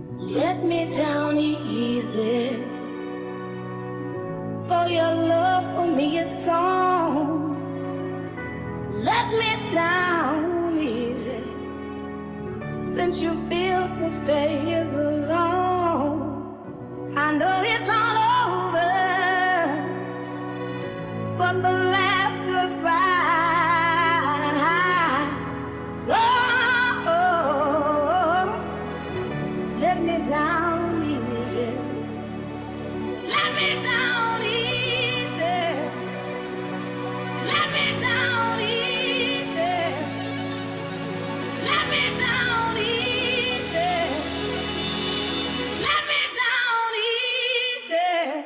Let me down easy, for your love for me is gone. Let me down easy, since you feel to stay here alone. I know it's all over, but the last goodbye. Oh, let me down easy. Let me down easy. Let me down easy. Let me down easy. Let me down easy.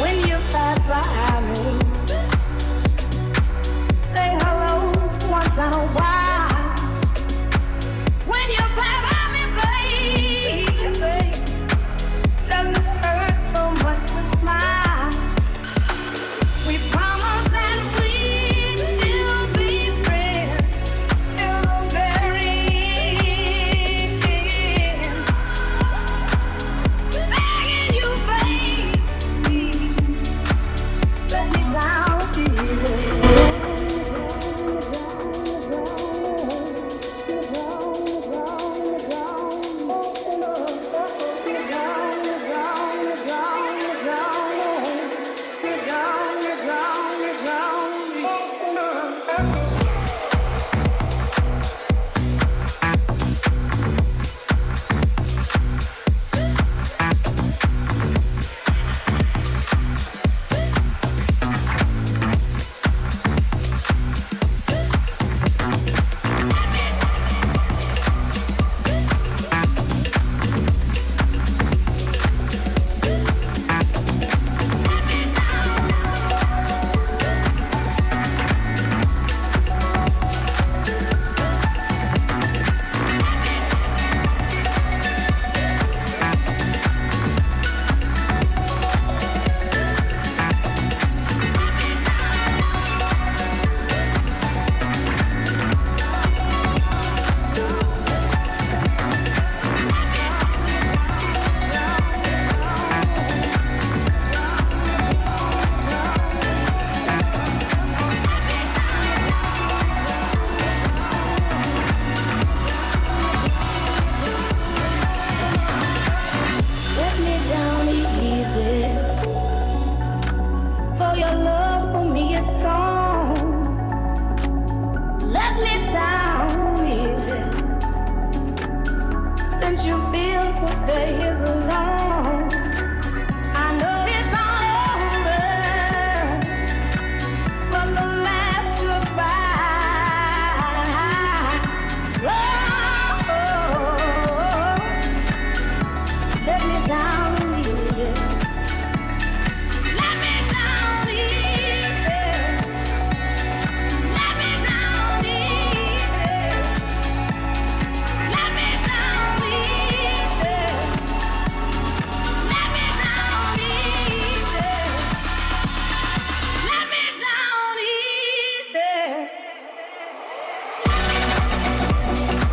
When you pass by me, say hello once in a while. When you pass by me, baby, doesn't it hurt so much to smile? We promised that we'd still be friends till the very end. Begging you, baby, let me down easy. You're gone.